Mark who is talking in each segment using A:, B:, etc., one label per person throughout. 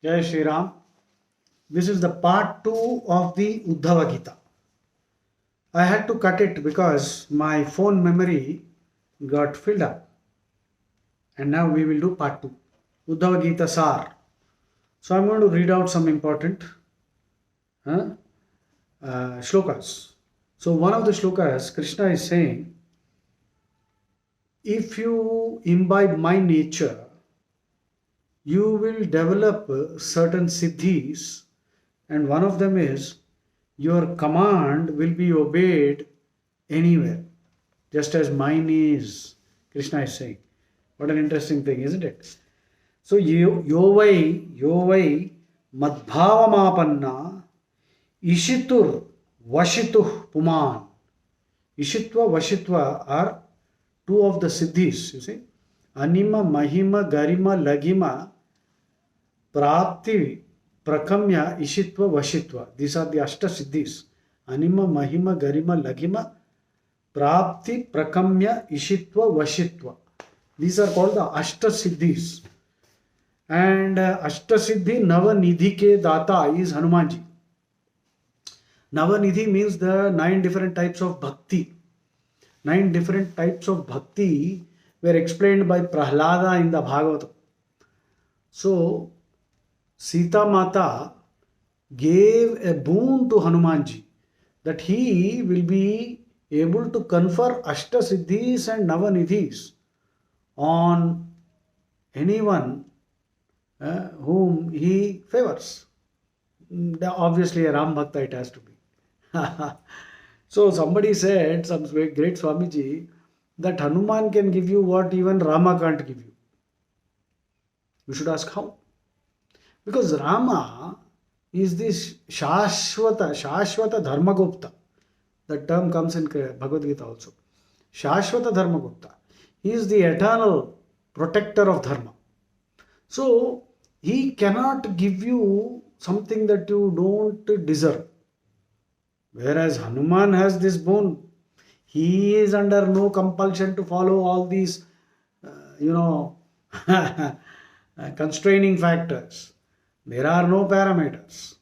A: Jai Shri Ram. This is the part 2 of the Uddhava Gita. I had to cut it because my phone memory got filled up. And now we will do part 2. Uddhava Gita Sar. So I'm going to read out some important shlokas. So one of the shlokas, Krishna is saying, if you imbibe my nature, you will develop certain siddhis, and one of them is your command will be obeyed anywhere, just as mine is. Krishna is saying. What an interesting thing, isn't it? So yo vai madbhavamapanna ishitur vashituh puman. Ishitva, vashitva are two of the siddhis, you see. Anima, mahima, garima, lagima, prapti, prakamya, ishitva, vashitva. These are the ashta siddhis. Anima, mahima, garima, lagima, prapti, prakamya, ishitva, vashitva. These are called the ashta siddhis. And ashta siddhi navanidhi ke data is Hanumanji. Navanidhi means the 9 different types of bhakti. 9 different types of bhakti were explained by Prahlada in the Bhagavatam. So, Sita Mata gave a boon to Hanumanji that he will be able to confer Ashta Siddhis and Navanidhis on anyone whom he favors. Obviously, a Ram Bhakta it has to be. So, somebody said, some great Swamiji, that Hanuman can give you what even Rama can't give you. You should ask how. Because Rama is this Shashwata Dharmagupta. That term comes in Bhagavad Gita also. Shashwata Dharmagupta. He is the eternal protector of Dharma. So, he cannot give you something that you don't deserve. Whereas Hanuman has this boon. He is under no compulsion to follow all these, constraining factors. There are no parameters.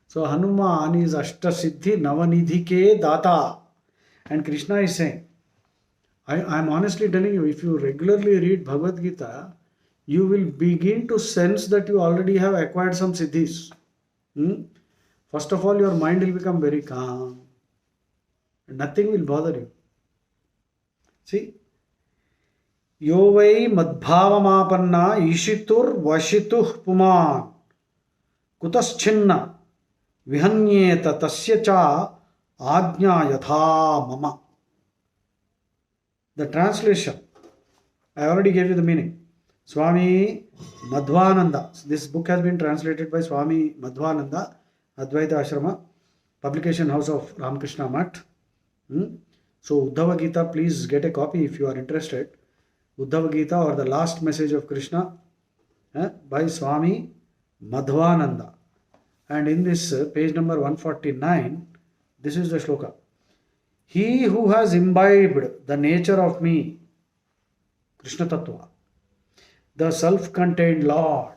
A: So Hanuman is Ashta Siddhi Navanidhi ke Data. And Krishna is saying, I am honestly telling you, if you regularly read Bhagavad Gita, you will begin to sense that you already have acquired some siddhis. First of all, your mind will become very calm. Nothing will bother you. See? Yo vai madbhavamapanna ishitur vashituh puman kutaschinna vihanyeta tasya cha ajna yatha mama. The translation, I already gave you the meaning. Swami Madhvananda. This book has been translated by Swami Madhvananda, Advaita Ashrama, publication house of Ramakrishna Math. So Uddhava Gita, please get a copy if you are interested. Uddhava Gita, or the last message of Krishna, by Swami Madhvananda. And in this page number 149, this is the shloka. He who has imbibed the nature of me, Krishna Tattva, the self-contained Lord,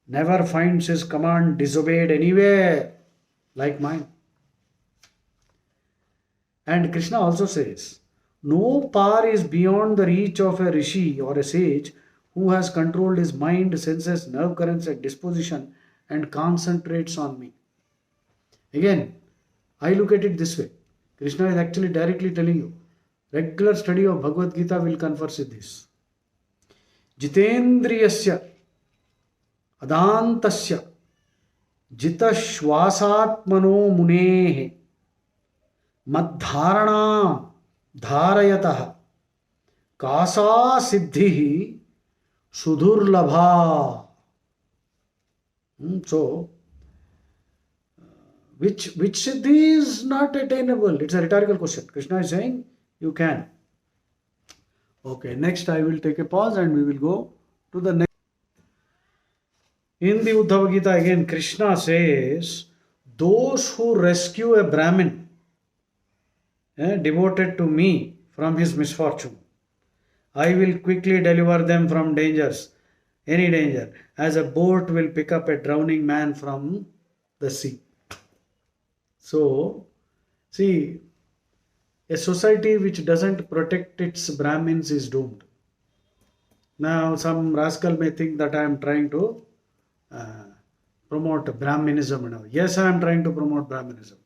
A: never finds his command disobeyed anywhere like mine. And Krishna also says, no power is beyond the reach of a rishi or a sage who has controlled his mind, senses, nerve currents and disposition and concentrates on me. Again, I look at it this way. Krishna is actually directly telling you, regular study of Bhagavad Gita will confer siddhis. Jitendriyasya adantasya jitashwasatmano munehe madharanam dharayatah kasa siddhi sudurlabha. So, which siddhi is not attainable? It's a rhetorical question. Krishna is saying, you can. Okay, next I will take a pause and we will go to the next. In the Uddhava Gita again, Krishna says, those who rescue a Brahmin devoted to me from his misfortune, I will quickly deliver them from dangers. Any danger. As a boat will pick up a drowning man from the sea. So, see, a society which doesn't protect its Brahmins is doomed. Now, some rascal may think that I am trying to uh, promote Brahminism and all. Yes, I am trying to promote Brahminism.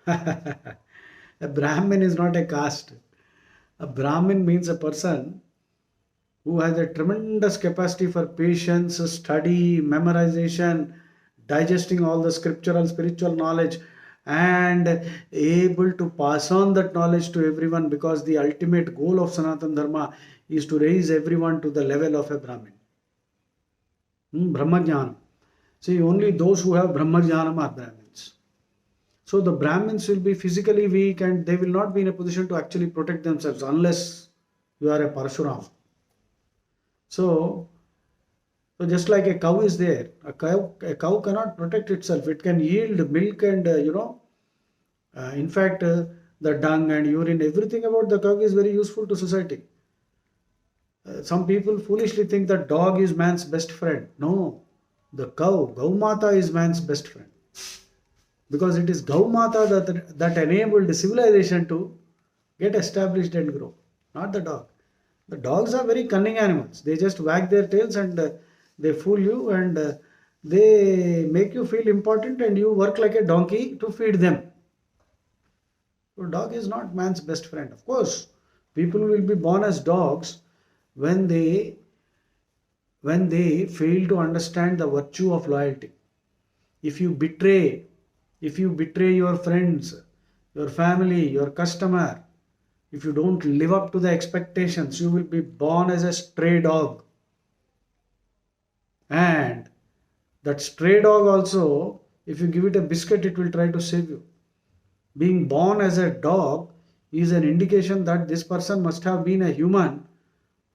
A: A Brahmin is not a caste. A Brahmin means a person who has a tremendous capacity for patience, study, memorization, digesting all the scriptural, spiritual knowledge, and able to pass on that knowledge to everyone, because the ultimate goal of Sanatana Dharma is to raise everyone to the level of a Brahmin. Brahmajnana. See, only those who have Brahmajnanam are Brahmins. So the Brahmins will be physically weak and they will not be in a position to actually protect themselves unless you are a Parshuram. So just like a cow is there, a cow cannot protect itself. It can yield milk and, in fact, the dung and urine, everything about the cow is very useful to society. Some people foolishly think that dog is man's best friend. No, the cow, Gaumata is man's best friend. Because it is Gaumata that enabled civilization to get established and grow, not the dog. The dogs are very cunning animals. They just wag their tails and they fool you, and they make you feel important, and you work like a donkey to feed them. So dog is not man's best friend. Of course, people will be born as dogs when they fail to understand the virtue of loyalty. If you betray your friends, your family, your customer, if you don't live up to the expectations, you will be born as a stray dog. And that stray dog also, if you give it a biscuit, it will try to save you. Being born as a dog is an indication that this person must have been a human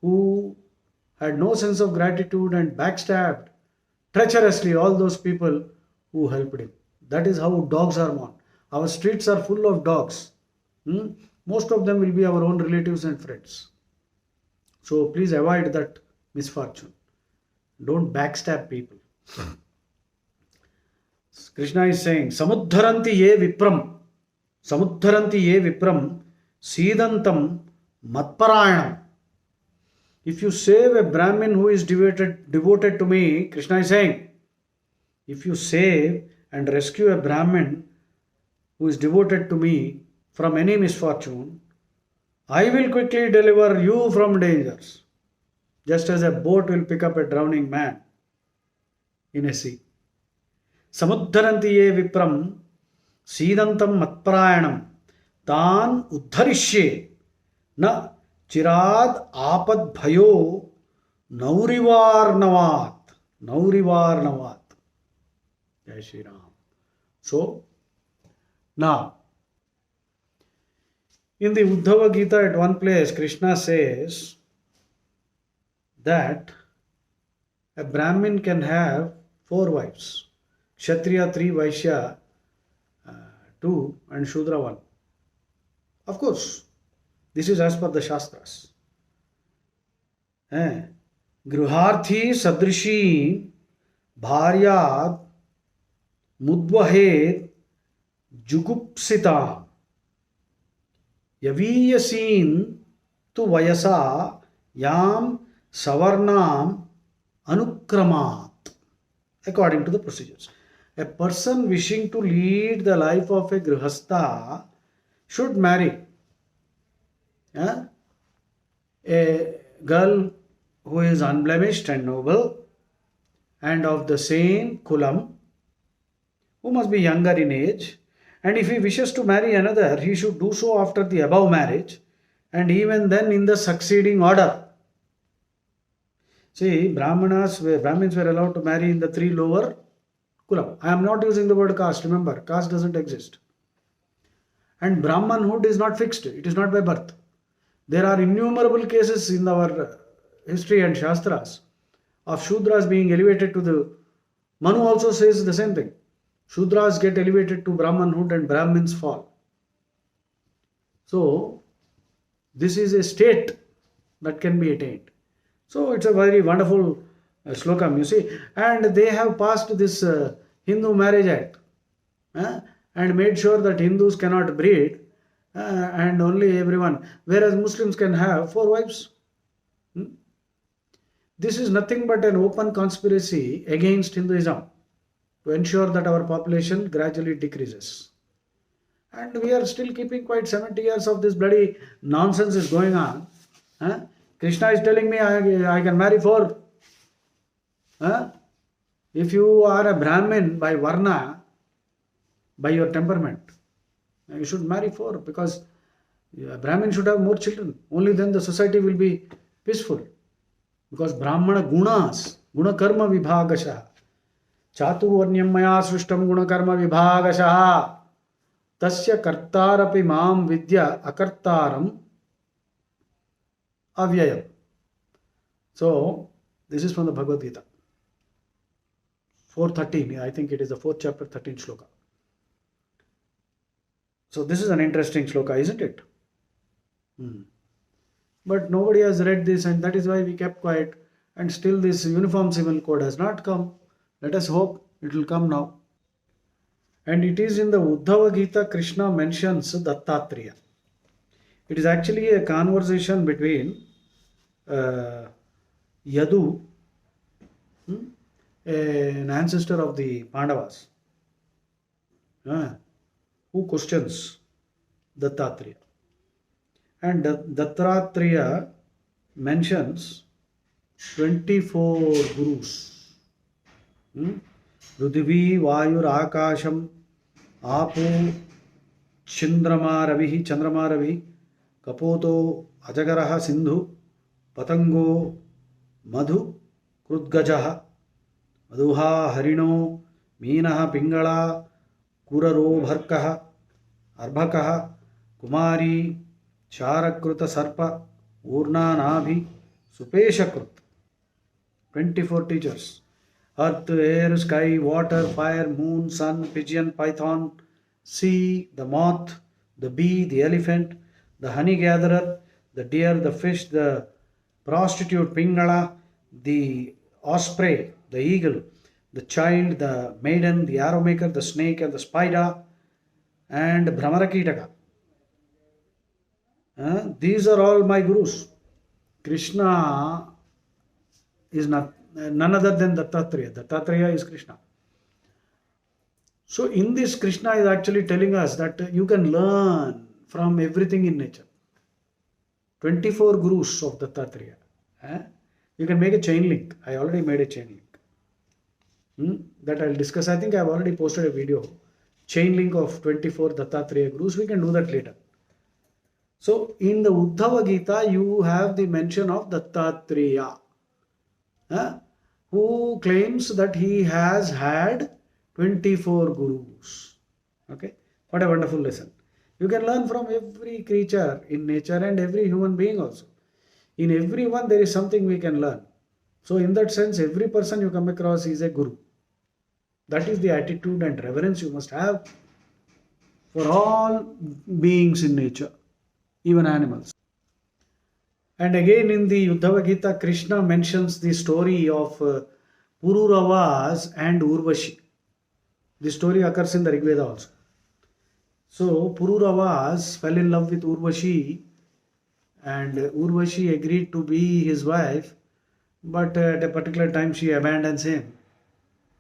A: who had no sense of gratitude and backstabbed treacherously all those people who helped him. That is how dogs are born. Our streets are full of dogs. Most of them will be our own relatives and friends. So please avoid that misfortune. Don't backstab people. Krishna is saying, Samudharanti ye vipram, Sidantam Matparayanam. If you save a Brahmin who is devoted to me, Krishna is saying, if you save and rescue a Brahmin who is devoted to me from any misfortune, I will quickly deliver you from dangers, just as a boat will pick up a drowning man in a sea. Samudharanti ye vipram Sidantam Matparayanam Tan Uddharishye Na Chirad Apad Bhayo Naurivarnavat. Jai Shri Ram. So, now, in the Uddhava Gita, at one place, Krishna says that a Brahmin can have 4 wives. Kshatriya 3, Vaishya 2 and Shudra 1. Of course, this is as per the Shastras. Gruharthi Sadrishi Bharyad Mudvahed Jugupsita Yaviyasin tu Vayasa Yam Savarnam Anukramat, according to the procedures. A person wishing to lead the life of a grihastha should marry a girl who is unblemished and noble and of the same kulam, who must be younger in age, and if he wishes to marry another, he should do so after the above marriage, and even then in the succeeding order. See, Brahmins were allowed to marry in the 3 lower kulam. I am not using the word caste, remember, caste doesn't exist. And Brahmanhood is not fixed, it is not by birth. There are innumerable cases in our history and Shastras of Shudras being elevated to the... Manu also says the same thing. Shudras get elevated to Brahmanhood and Brahmins fall. So, this is a state that can be attained. So, it's a very wonderful Slokam, you see. And they have passed this Hindu Marriage Act, and made sure that Hindus cannot breed, and only everyone, whereas Muslims can have 4 wives. This is nothing but an open conspiracy against Hinduism to ensure that our population gradually decreases. And we are still keeping quiet. 70 years of this bloody nonsense is going on. Krishna is telling me I can marry 4. If you are a Brahmin by Varna, by your temperament, you should marry 4, because a Brahmin should have more children. Only then the society will be peaceful. Because Brahmana gunas, guna karma vibhagasha, chaturvarnyam maya srishtam guna karma vibhagasha, tasya kartarapi mam vidya akartaram avyayam. So, this is from the Bhagavad Gita. 4:13, I think it is the 4th chapter, 13th shloka. So this is an interesting shloka, isn't it? But nobody has read this, and that is why we kept quiet. And still this uniform civil code has not come. Let us hope it will come now. And it is in the Uddhava Gita, Krishna mentions Dattatreya. It is actually a conversation between Yadu, an ancestor of the Pandavas, who questions Dattatreya. And Dattatreya mentions 24 gurus. Rudhivi Vayur Akasham Apo Chandrama Ravi Kapoto Ajagaraha Sindhu Patango Madhu Krudgajaha Madhuha Harino Meenaha Pingala Kuraro Bharkaha Arbhakaha Kumari Charakruta Sarpa Urna Nabhi Supeshakrut. 24 teachers. Earth, air, sky, water, fire, moon, sun, pigeon, python, sea, the moth, the bee, the elephant, the honey gatherer, the deer, the fish, the prostitute Pingala, the osprey, the eagle, the child, the maiden, the arrow maker, the snake, and the spider, and Brahmarakitaka. These are all my gurus. Krishna is none other than Dattatreya. Dattatreya is Krishna. So in this, Krishna is actually telling us that you can learn from everything in nature. 24 gurus of Dattatreya. You can make a chain link. I already made a chain link. That I'll discuss. I think I've already posted a video. Chain link of 24 Dattatreya gurus. We can do that later. So in the Uddhava Gita, you have the mention of Dattatreya, who claims that he has had 24 gurus. Okay, what a wonderful lesson. You can learn from every creature in nature and every human being also. In everyone there is something we can learn. So in that sense, every person you come across is a guru. That is the attitude and reverence you must have for all beings in nature, even animals. And again in the Uddhava Gita, Krishna mentions the story of Pururavas and Urvashi. This story occurs in the Rig Veda also. So Pururavas fell in love with Urvashi, and Urvashi agreed to be his wife, but at a particular time she abandons him.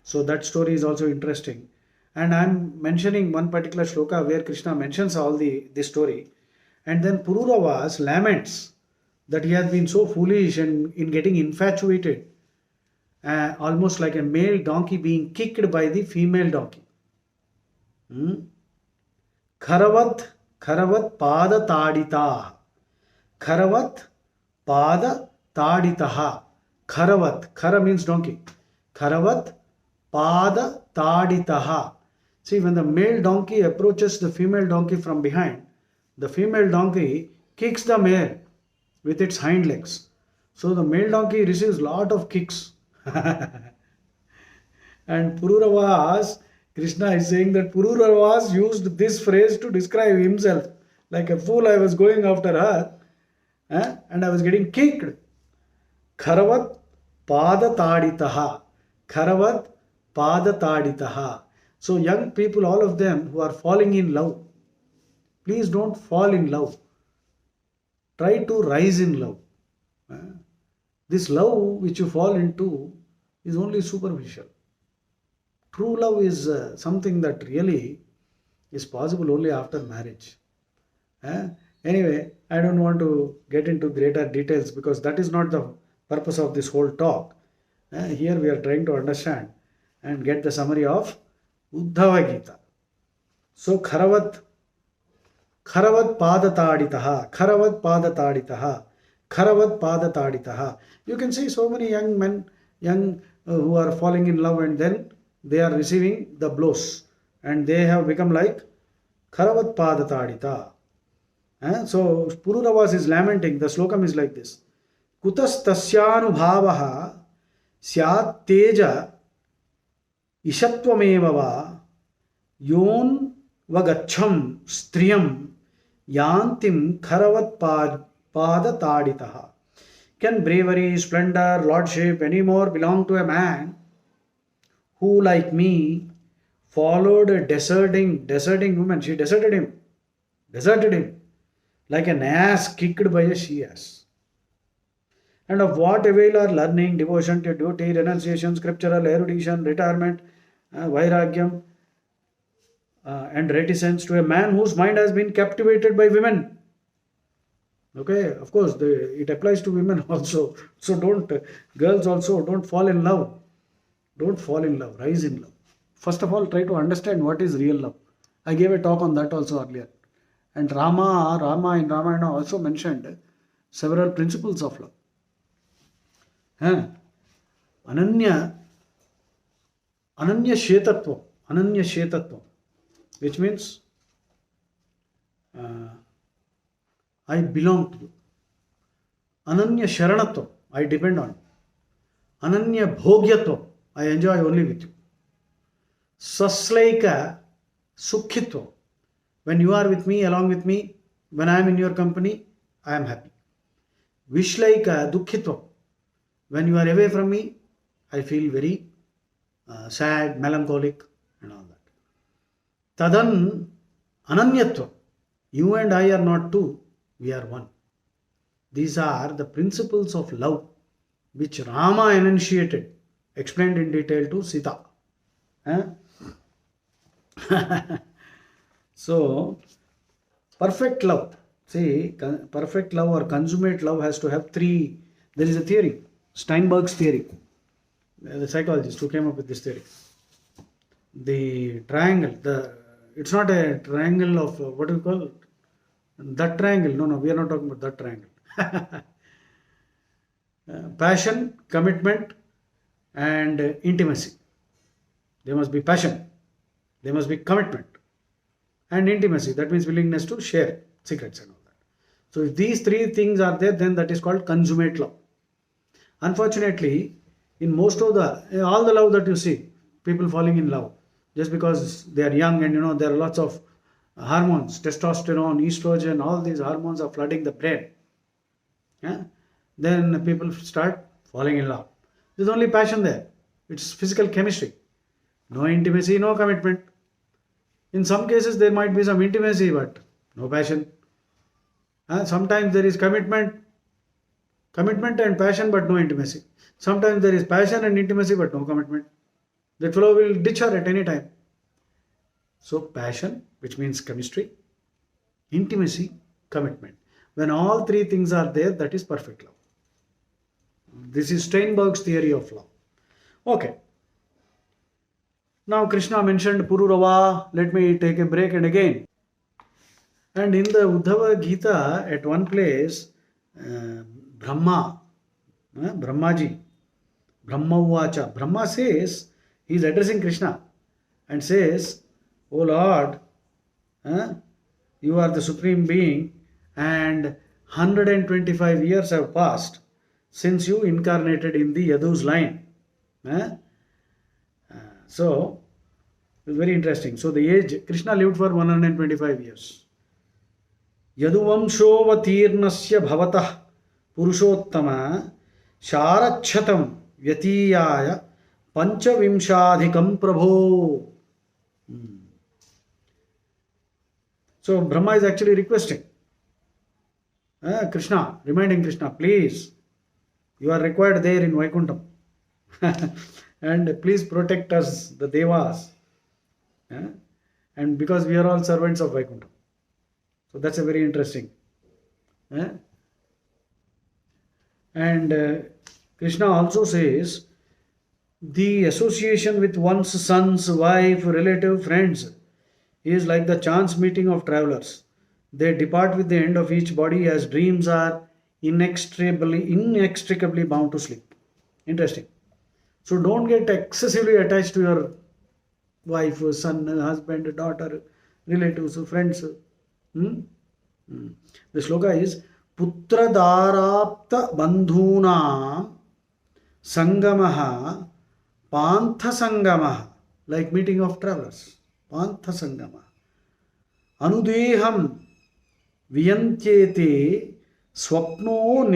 A: So that story is also interesting. And I am mentioning one particular shloka where Krishna mentions all this story. And then Pururavas laments that he has been so foolish and in getting infatuated, almost like a male donkey being kicked by the female donkey. Kharavat pada tadita. Kharavat pada taditaha. Kharavat. Khara means donkey. Kharavat pada taditaha. See, when the male donkey approaches the female donkey from behind, the female donkey kicks the male with its hind legs. So the male donkey receives lot of kicks. And Pururavas, Krishna is saying that Pururavas used this phrase to describe himself. Like a fool, I was going after her and I was getting kicked. Kharavat Padataditaha. Kharavat Padataditaha. So young people, all of them who are falling in love, please don't fall in love. Try to rise in love. This love which you fall into is only superficial. True love is something that really is possible only after marriage. Anyway, I don't want to get into greater details because that is not the purpose of this whole talk. Here we are trying to understand and get the summary of Uddhava Gita. So, Kharavat Padataditaha, Kharavat Padataditaha, Kharavat Padataditaha. You can see so many young men, who are falling in love, and then they are receiving the blows and they have become like Kharavat Padatadita. So Pururavas is lamenting. The slokam is like this: Kutas tasyanubhavaha syat teja ishatvameva yon vagacham striyam yantim kharavat padataditaha. Can bravery, splendor, lordship anymore belong to a man who, like me, followed a deserting woman? She deserted him like an ass kicked by a she-ass. And of what avail are learning, devotion to duty, renunciation, scriptural erudition, retirement, vairagyam, and reticence to a man whose mind has been captivated by women? Okay, of course, it applies to women also. So girls also, don't fall in love. Don't fall in love, rise in love. First of all, try to understand what is real love. I gave a talk on that also earlier. And Rama in Ramayana also mentioned several principles of love. Ananya Shetatva, which means I belong to you. Ananya Sharanatva, I depend on you. Ananya Bhogyatva, I enjoy only with you. Saslaika Sukhitva, when you are with me, along with me, when I am in your company, I am happy. Vishlaika Dukkhitva, when you are away from me, I feel very sad, melancholic, and all that. Tadan Ananyatva, you and I are not two, we are one. These are the principles of love which Rama enunciated, explained in detail to Sita. So, perfect love. See, perfect love or consummate love has to have three. There is a theory, Steinberg's theory. The psychologist who came up with this theory. The triangle, it's not a triangle of, what do you call it? That triangle. No, we are not talking about that triangle. Passion, commitment, and intimacy. There must be passion. There must be commitment. And intimacy, that means willingness to share secrets and all that. So if these three things are there, then that is called consummate love. Unfortunately, in most of all the love that you see, people falling in love just because they are young and there are lots of hormones, testosterone, estrogen, all these hormones are flooding the brain. Then people start falling in love. There's only passion there. It's physical chemistry. No intimacy, no commitment. In some cases, there might be some intimacy, but no passion. Sometimes there is commitment and passion, but no intimacy. Sometimes there is passion and intimacy, but no commitment. That fellow will ditch her at any time. So passion, which means chemistry, intimacy, commitment. When all three things are there, that is perfect love. This is Steinberg's theory of love. Okay. Now Krishna mentioned Pururava. Let me take a break and again. And in the Uddhava Gita, at one place, Brahmaji, Brahma says, he is addressing Krishna and says, O Lord, you are the Supreme Being and 125 years have passed since you incarnated in the Yadu's line. So, it's very interesting. So, the age, Krishna lived for 125 years. Yaduvamshovatirnasya bhavatah purushottama sharachatam व्यतीयाय पंचविंशाधिकं प्रभो. So Brahma is actually requesting Krishna, reminding Krishna, please, you are required there in Vaikuntham. And please protect us, the Devas. And because we are all servants of Vaikuntham. So that's a very interesting. And Krishna also says, the association with one's son's wife, relative, friends is like the chance meeting of travelers. They depart with the end of each body as dreams are inextricably bound to sleep. Interesting. So don't get excessively attached to your wife, son, husband, daughter, relatives, friends. The sloka is Putra Darapta Bandhuna Sangamaha Pantha Sangamaha, like meeting of travelers. Pantha Sangama. Anudeham Viyantyete Swapno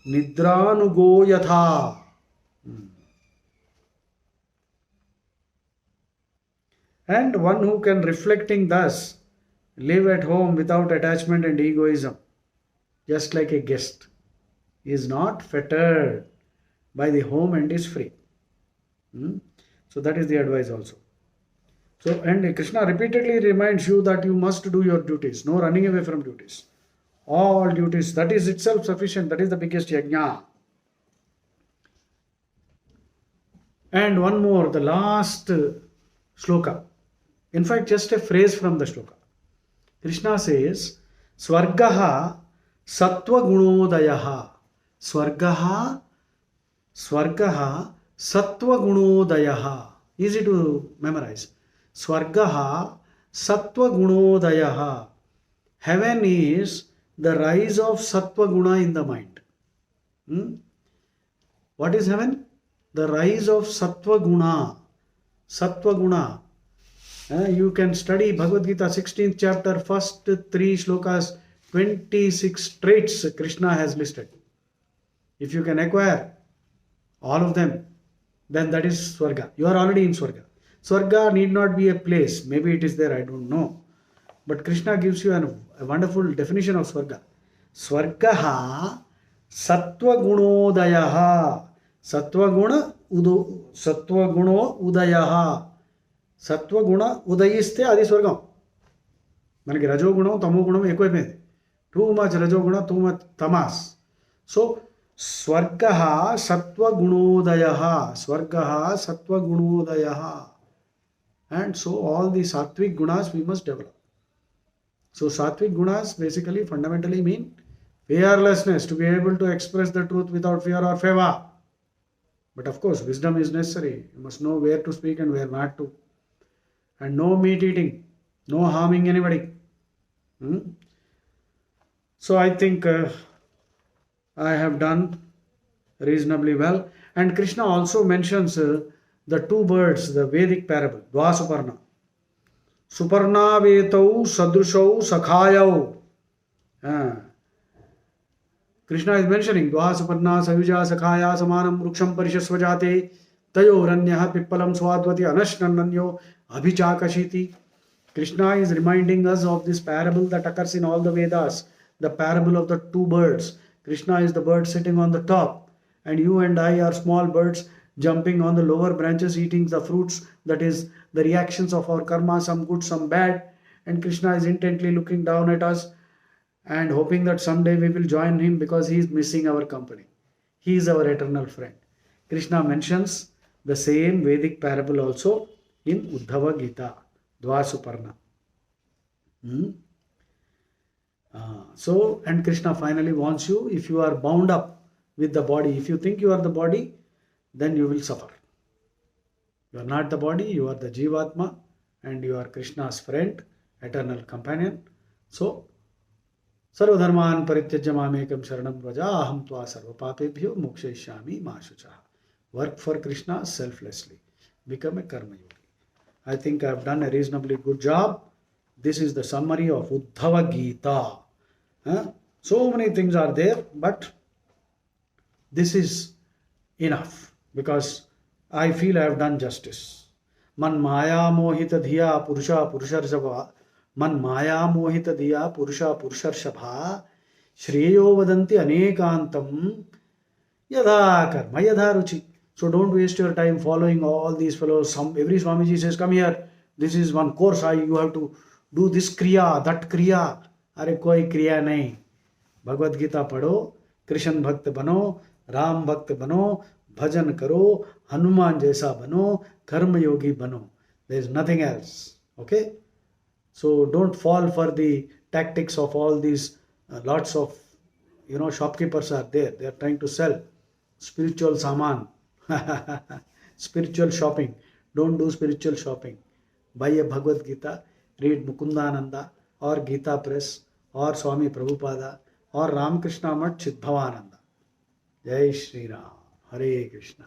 A: Nidranugo Yatha. And one who can, reflecting thus, live at home without attachment and egoism, just like a guest, is not fettered by the home and is free. So that is the advice also. So, and Krishna repeatedly reminds you that you must do your duties, no running away from duties. All duties, that is itself sufficient, that is the biggest yajna. And one more, the last sloka. In fact, just a phrase from the sloka. Krishna says, Swargaha Sattva Gunodayaha. Swargaha Sattva Gunodayaha. Easy to memorize. Swargaha Sattva Gunodayaha. Heaven is the rise of Sattva Guna in the mind. What is heaven? The rise of Sattva Guna. Sattva Guna. You can study Bhagavad Gita 16th chapter, first 3 slokas, 26 traits Krishna has listed. If you can acquire all of them, then that is Swarga. You are already in Swarga. Swarga need not be a place. Maybe it is there, I don't know. But Krishna gives you a wonderful definition of Swarga. Swargaha Sattva Gunodayaha. Sattva Guno Udayaha. Sattva Guna Udayiste Adi Swargam. మనకి రజోగుణం తమో గుణం ఎక్కువైపోయింది. Too much రజోగుణ, too much తమాస్. So స్వర్గ సత్వగుణోదయ, స్వర్గ సత్వగుణోదయ. And so all the sattvic gunas we must develop. So sattvic gunas basically fundamentally mean fearlessness, to be able to express the truth without fear or favor. But of course wisdom is necessary. You must know where to speak and where not to. And no meat eating, no harming anybody. So I think I have done reasonably well. And Krishna also mentions the two birds, the Vedic parable, Dvasuparna. Suparna vetau sadrushau sakhayau. Krishna is mentioning Dvasuparna savija sakhaya samanam vruksham parishasvajate tayo ranyah pippalam swadvati anashnananyo abhichakashiti. Krishna is reminding us of this parable that occurs in all the Vedas, the parable of the two birds. Krishna is the bird sitting on the top, and you and I are small birds jumping on the lower branches, eating the fruits, that is the reactions of our karma, some good, some bad. And Krishna is intently looking down at us and hoping that someday we will join him, because he is missing our company. He is our eternal friend. Krishna mentions the same Vedic parable also in Uddhava Gita, Dvasuparna. So, and Krishna finally warns you, if you are bound up with the body, if you think you are the body, then you will suffer. You are not the body, you are the Jivatma, and you are Krishna's friend, eternal companion. So, Sarvadharman Parityajya Mamekam Sharanam Vraja Aham Tva Sarva Papebhyo Mokshayishyami Ma Shuchaha. Work for Krishna selflessly. Become a Karma Yogi. I think I have done a reasonably good job. This is the summary of Uddhava Gita. So many things are there, but this is enough, because I feel I have done justice. Man maya mohita dhiya purusha purusharshabha. Man maya mohita dhiya purusha purusharshabha. Shreyo vadanti anekantam yadha karma yadha ruchi. So don't waste your time following all these fellows. Every Swamiji says, come here, this is one course, you have to do this kriya, that kriya. अरे कोई क्रिया नहीं. भगवत गीता पढ़ो, कृष्ण भक्त बनो, राम भक्त बनो, भजन करो, हनुमान जैसा बनो, कर्म योगी बनो. There is nothing else. Okay? So don't fall for the tactics of all these lots of shopkeepers are there. They are trying to sell spiritual saman, spiritual shopping. Don't do spiritual shopping. Buy a Bhagavad Gita, read Mukundananda or Gita Press or Swami Prabhupada or Ramakrishna Mat Chidbhavananda. Jai Shri Ram. Hare Krishna.